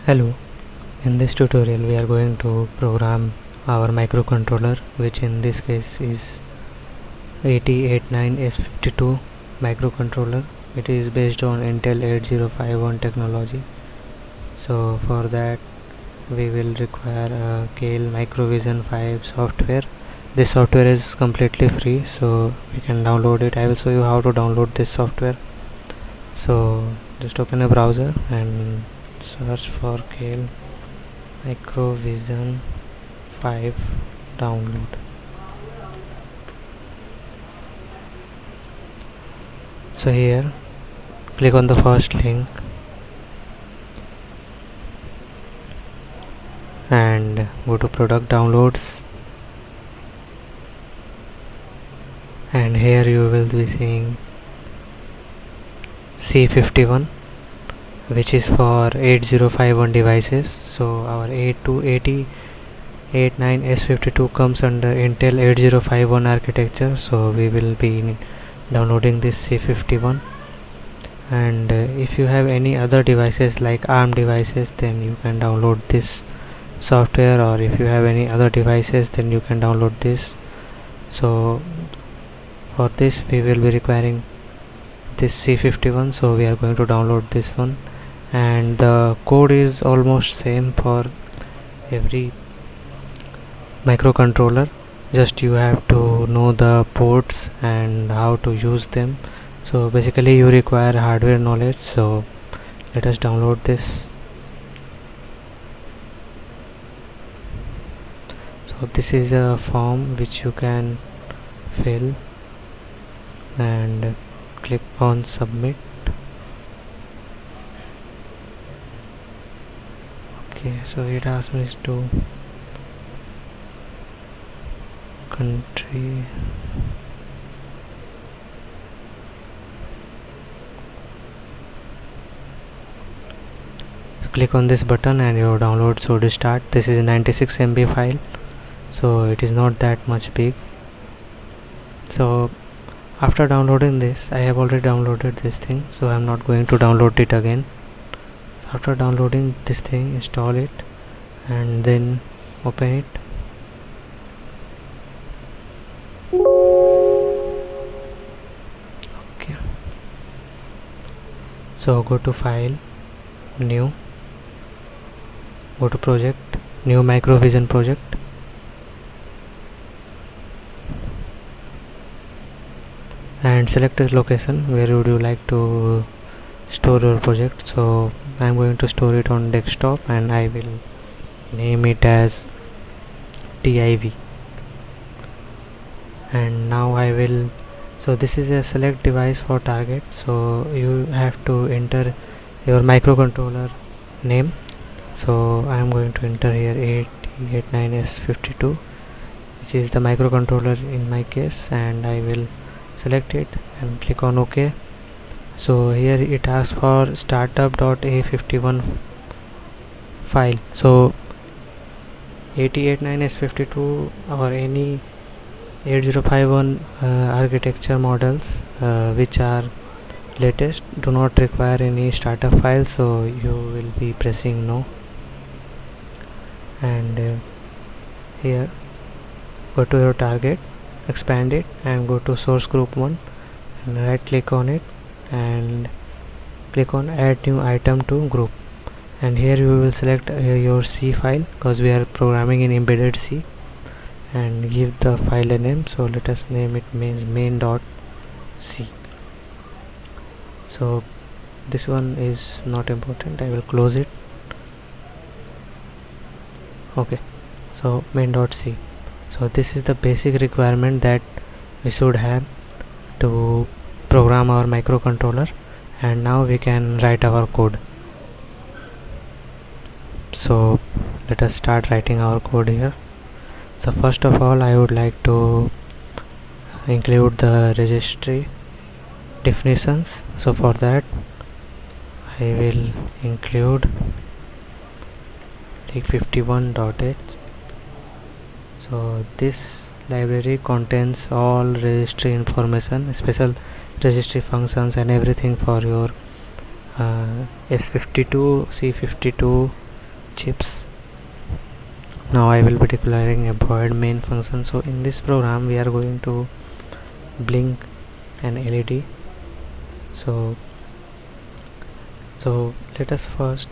Hello, in this tutorial we are going to program our microcontroller, which in this case is 8089S52 microcontroller. It is based on Intel 8051 technology. So for that we will require a Keil Microvision 5 software. This software is completely free, so we can download it. I will show you how to download this software. So just open a browser and search for Keil Microvision 5 download. So here click on the first link and go to product downloads, and here you will be seeing C51, which is for 8051 devices. So our 8089S52 comes under Intel 8051 architecture, so we will be downloading this C51. And if you have any other devices like ARM devices, then you can download this software, or if you have any other devices, then you can download this. So for this we will be requiring this C51, so we are going to download this one, and the code is almost same for every microcontroller, just you have to know the ports and how to use them. So basically you require hardware knowledge, so let us download this. So this is a form which you can fill and click on submit. Okay, so it asks me to country, so click on this button and your download should start. This is a 96 MB file, so it is not that much big. So after downloading this, I have already downloaded this thing, so I am not going to download it again. After downloading this thing, install it and then open it. Okay, so go to file, new, go to project, new Microvision project, and select a location where would you like to store your project. So I am going to store it on desktop and I will name it as TIV. And now I will, so this is a select device for target, so you have to enter your microcontroller name. So I am going to enter here 8089S52, which is the microcontroller in my case, and I will select it and click on OK. So here it asks for startup.a51 file. So 8089S52 or any 8051 architecture models which are latest do not require any startup file, so you will be pressing no. And here go to your target, expand it and go to source group 1 and right click on it and click on add new item to group, and here you will select your C file because we are programming in embedded C, and give the file a name. So let us name it main.c. so this one is not important, I will close it. Okay, so main.c. so this is the basic requirement that we should have to program our microcontroller, and now we can write our code. So let us start writing our code here. So first of all I would like to include the registry definitions. So for that I will include like 51.h. So this library contains all registry information, special registry functions and everything for your S52, C52 chips. Now I will be declaring a void main function. So in this program we are going to blink an LED. So let us first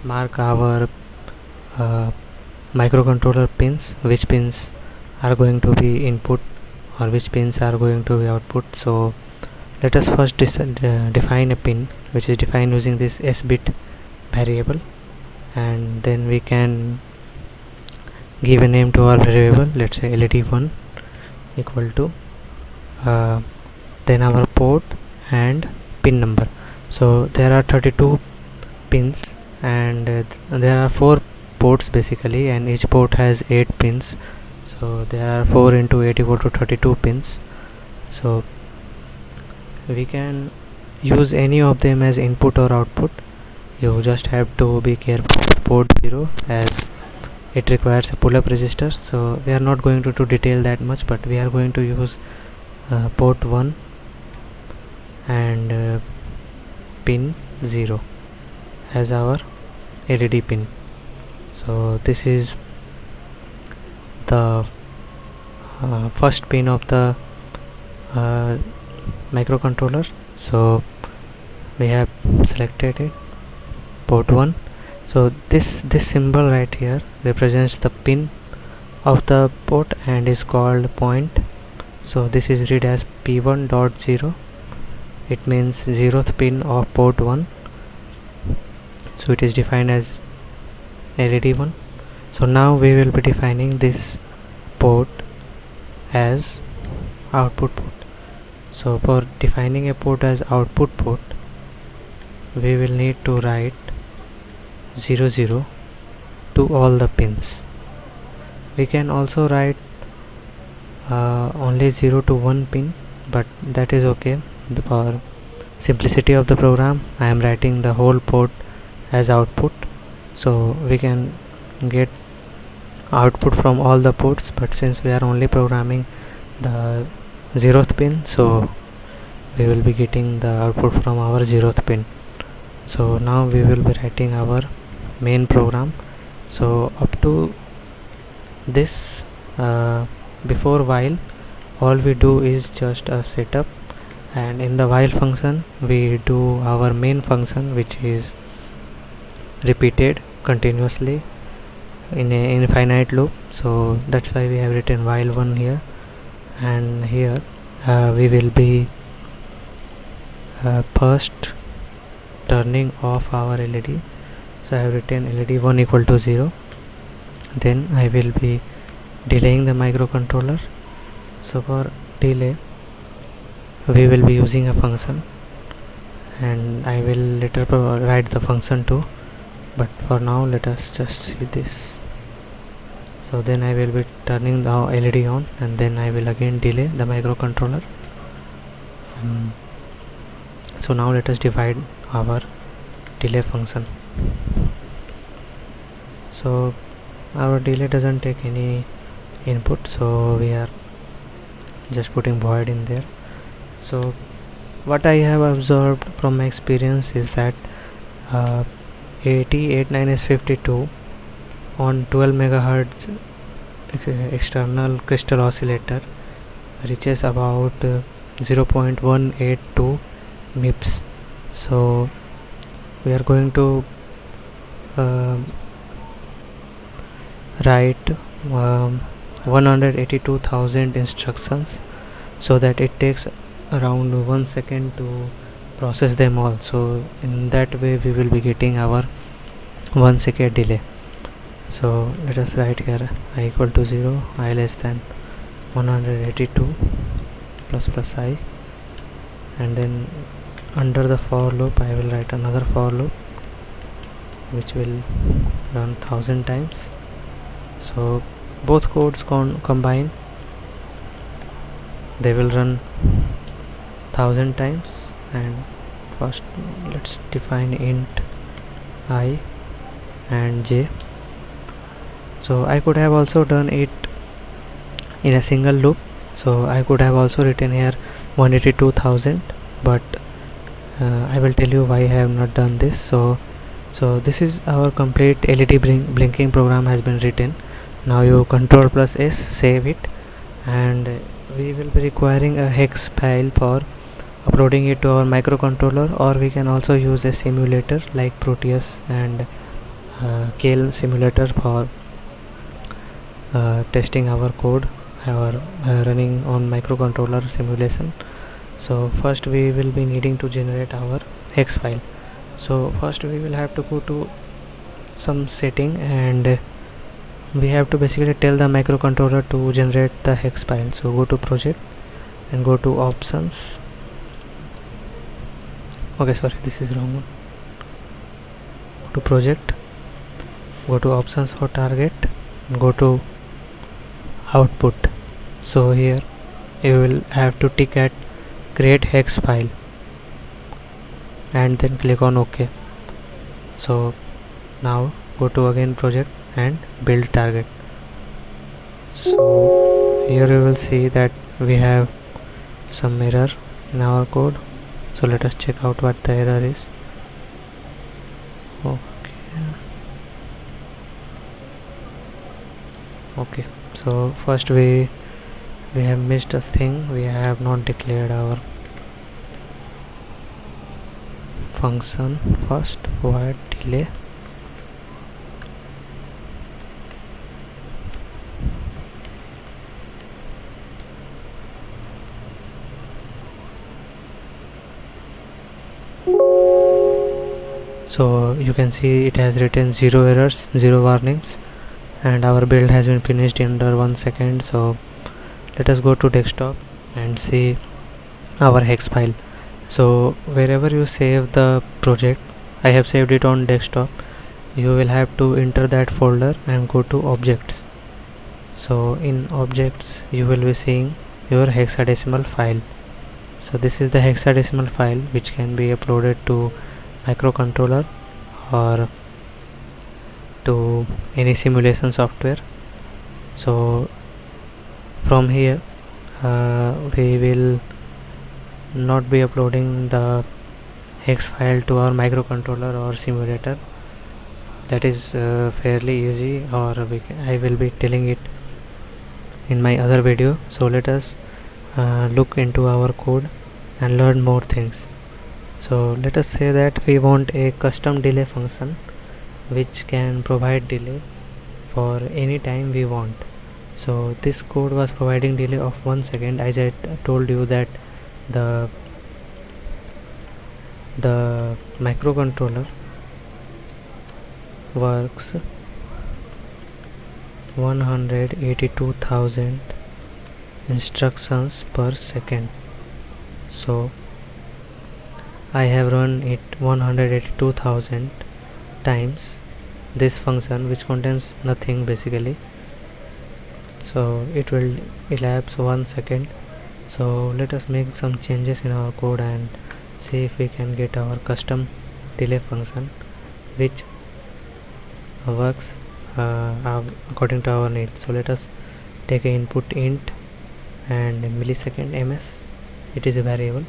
mark our microcontroller pins, which pins are going to be input or which pins are going to be output. So let us first define a pin, which is defined using this s-bit variable, and then we can give a name to our variable. Let's say LED1 equal to then our port and pin number. So there are 32 pins, and there are 4 ports basically, and each port has 8 pins. So there are 4 into 8 equal to 32 pins. So we can use any of them as input or output. You just have to be careful with port 0, as it requires a pull-up resistor. So we are not going to detail that much, but we are going to use port 1 and pin 0 as our LED pin. So this is the first pin of the microcontroller. So we have selected it, port 1. So this symbol right here represents the pin of the port and is called point. So this is read as P1.0. It means 0th pin of port 1. So it is defined as LED1. So now we will be defining this port as output port. So for defining a port as output port, we will need to write 00 to all the pins. We can also write only 0 to 1 pin, but that is okay. For simplicity of the program, I am writing the whole port as output, so we can get output from all the ports. But since we are only programming the 0th pin, so we will be getting the output from our 0th pin. So now we will be writing our main program. So up to this, before while, all we do is just a setup, and in the while function we do our main function, which is repeated continuously in a infinite loop. So that's why we have written while 1 here, and here we will be first turning off our LED. So I have written LED1 equal to 0. Then I will be delaying the microcontroller. So for delay we will be using a function, and I will later write the function too, but for now let us just see this. So then I will be turning the LED on, and then I will again delay the microcontroller. So now let us divide our delay function. So our delay doesn't take any input, so we are just putting void in there. So what I have observed from my experience is that AT89S52 on 12 megahertz external crystal oscillator reaches about 0.182 MIPS. So we are going to write 182,000 instructions, so that it takes around 1 second to process them all. So in that way we will be getting our 1 second delay. So let us write here I equal to 0, I less than 182 plus plus I, and then under the for loop I will write another for loop which will run 1000 times. So both codes combine, they will run 1000 times. And first let's define int I and j. So I could have also done it in a single loop, so I could have also written here 182,000, but I will tell you why I have not done this. So So this is our complete LED blinking program has been written. Now you control plus S, save it, and we will be requiring a hex file for uploading it to our microcontroller, or we can also use a simulator like Proteus and Kale simulator for testing our code or running on microcontroller simulation. So first we will be needing to generate our hex file. So first we will have to go to some setting, and we have to basically tell the microcontroller to generate the hex file. So go to project and go to options. Okay, sorry, this is wrong one. Go to project, go to options for target, and go to output. So here you will have to tick at create hex file and then click on OK. So now go to again project and build target. So here you will see that we have some error in our code. So let us check out what the error is. Okay, so first we have missed a thing. We have not declared our function first. Void delay. So you can see it has written 0 errors, 0 warnings, and our build has been finished in under 1 second. So let us go to desktop and see our hex file. So wherever you save the project, I have saved it on desktop, you will have to enter that folder and go to objects. So in objects you will be seeing your hexadecimal file. So this is the hexadecimal file which can be uploaded to microcontroller or to any simulation software. So from here we will not be uploading the hex file to our microcontroller or simulator. That is fairly easy, or I will be telling it in my other video. So let us look into our code and learn more things. So let us say that we want a custom delay function which can provide delay for any time we want. So this code was providing delay of 1 second, as I told you that the microcontroller works 182,000 instructions per second. So I have run it 182,000 times this function, which contains nothing basically. So it will elapse 1 second. So let us make some changes in our code and see if we can get our custom delay function which works according to our needs. So let us take an input int and millisecond ms. It is a variable,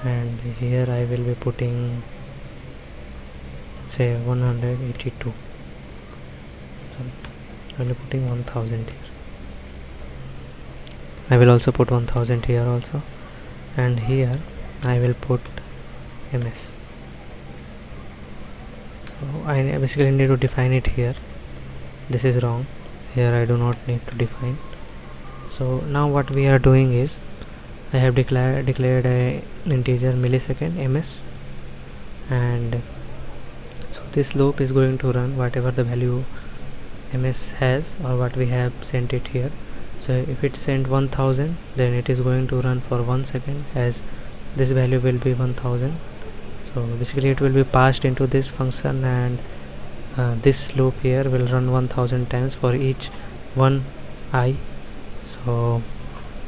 and here I will be putting say 182. I will be putting 1000 here. I will also put 1000 here also, and here I will put ms. So I basically need to define it here. This is wrong. Here I do not need to define. So now what we are doing is I have declared a integer millisecond ms, and so this loop is going to run whatever the value ms has or what we have sent it here. So if it sent 1000, then it is going to run for 1 second, as this value will be 1000. So basically it will be passed into this function, and this loop here will run 1000 times for each one I. So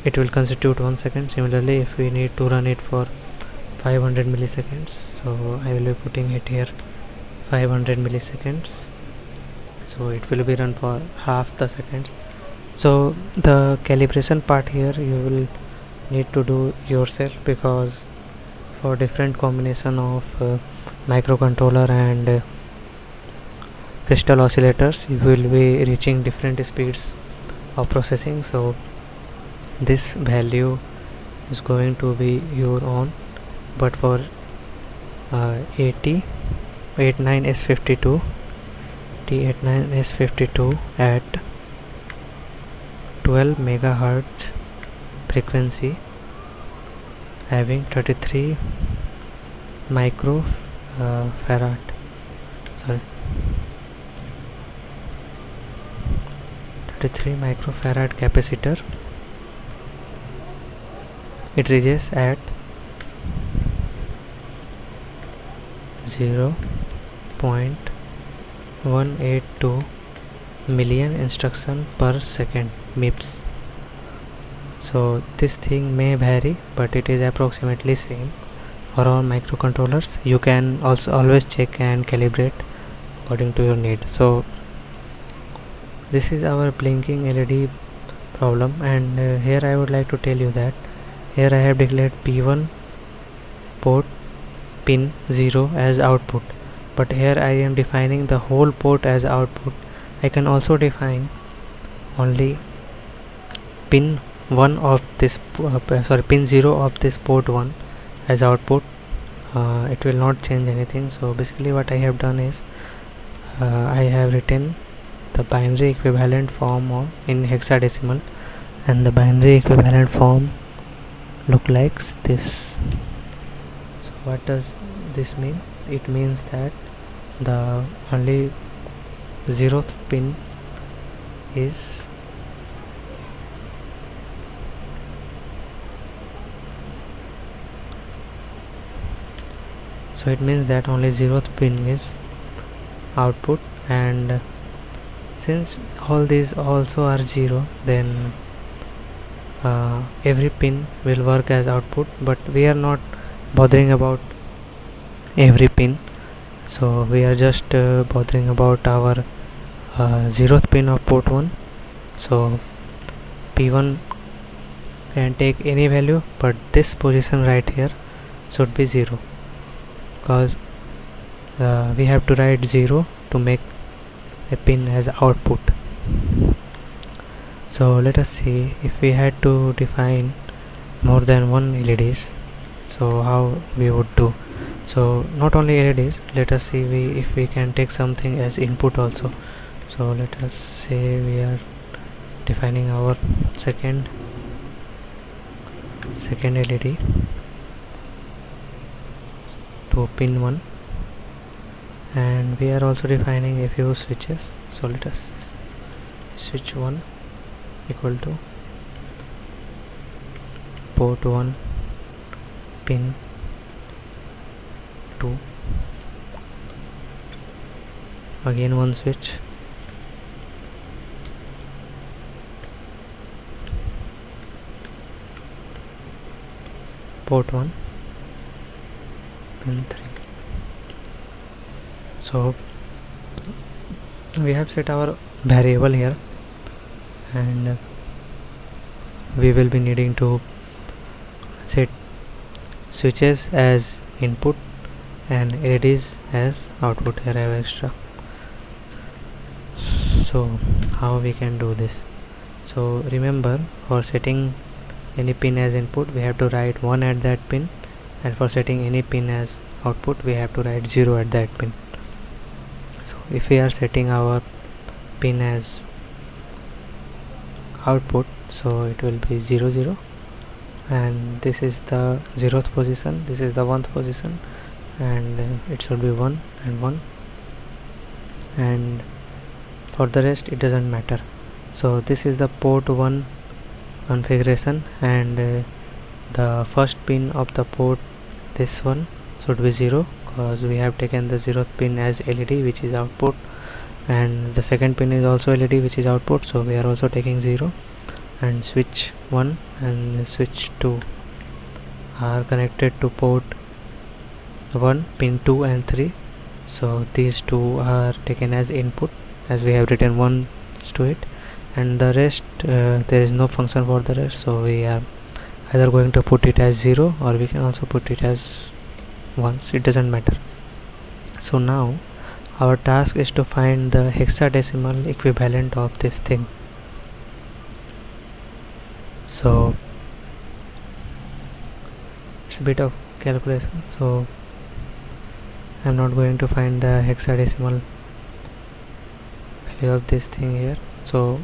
it will constitute 1 second. Similarly, if we need to run it for 500 milliseconds, so I will be putting it here 500 milliseconds. So it will be run for half the seconds. So the calibration part here you will need to do yourself, because for different combination of microcontroller and crystal oscillators, you will be reaching different speeds of processing. So this value is going to be your own, but for 89S52 T89S52 at 12 megahertz frequency, having 33 micro farad, sorry, 33 microfarad capacitor, it reaches at 0.182 million instruction per second MIPS. So this thing may vary, but it is approximately same for all microcontrollers. You can also always check and calibrate according to your need. So this is our blinking LED problem, and here I would like to tell you that here I have declared P1 port pin 0 as output, but here I am defining the whole port as output. I can also define only pin 1 of this pin 0 of this port 1 as output. It will not change anything. So basically what I have done is I have written the binary equivalent form in hexadecimal, and the binary equivalent form look like this. So what does this mean? It means that the only 0th pin is so it means that only 0th pin is output, and since all these also are 0, then every pin will work as output, but we are not bothering about every pin. So we are just bothering about our 0th pin of port 1. So P1 can take any value, but this position right here should be 0, because we have to write 0 to make a pin as output. So let us see if we had to define more than one LEDs, so how we would do. So not only LEDs, let us see if we can take something as input also. So let us say we are defining our second LED to pin 1, and we are also defining a few switches. So let us switch 1 equal to port 1 pin 2, again one switch, port 1 pin 3. So we have set our variable here, and we will be needing to set switches as input and LEDs as output. Here I have extra. So how we can do this? So remember, for setting any pin as input, we have to write 1 at that pin, and for setting any pin as output, we have to write 0 at that pin. So if we are setting our pin as output, so it will be 0 0, and this is the 0th position, this is the 1th position, and it should be 1 and 1, and for the rest it doesn't matter. So this is the port 1 configuration, and the first pin of the port, this one, should be 0, because we have taken the 0th pin as LED, which is output, and the second pin is also LED, which is output, so we are also taking 0. And switch 1 and switch 2 are connected to port 1 pin 2 and 3, so these two are taken as input, as we have written 1 to it, and the rest there is no function for the rest, so we are either going to put it as 0 or we can also put it as 1, it doesn't matter. So now our task is to find the hexadecimal equivalent of this thing. So it's a bit of calculation, so I'm not going to find the hexadecimal value of this thing here. So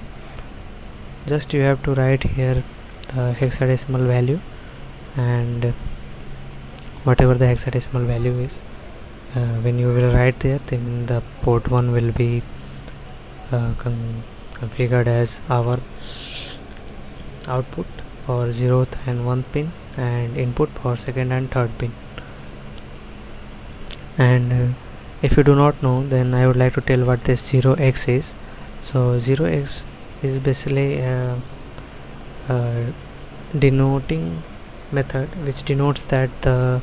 just you have to write here the hexadecimal value, and whatever the hexadecimal value is, when you will write there, then the port 1 will be configured as our output for 0th and 1st pin, and input for 2nd and 3rd pin. And if you do not know, then I would like to tell what this 0x is. So 0x is basically denoting method which denotes that the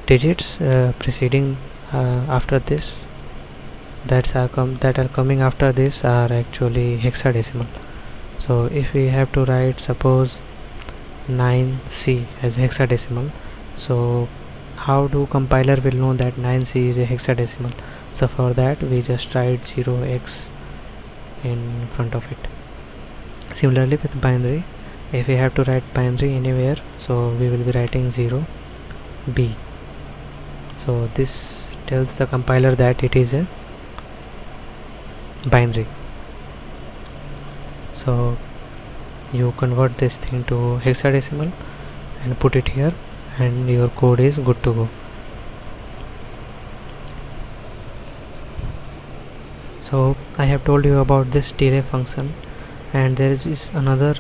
digits preceding after this that are coming after this are actually hexadecimal. So if we have to write, suppose 9C as hexadecimal, so how do compiler will know that 9C is a hexadecimal? So for that we just write 0x in front of it. Similarly with binary, if we have to write binary anywhere, so we will be writing 0B. So this tells the compiler that it is a binary. So you convert this thing to hexadecimal and put it here, and your code is good to go. So I have told you about this delay function, and there is another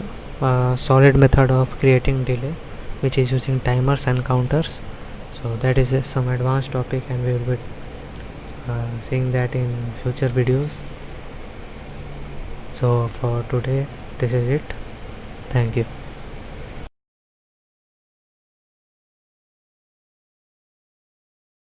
solid method of creating delay, which is using timers and counters. So that is some advanced topic, and we will be seeing that in future videos. So for today, this is it. Thank you.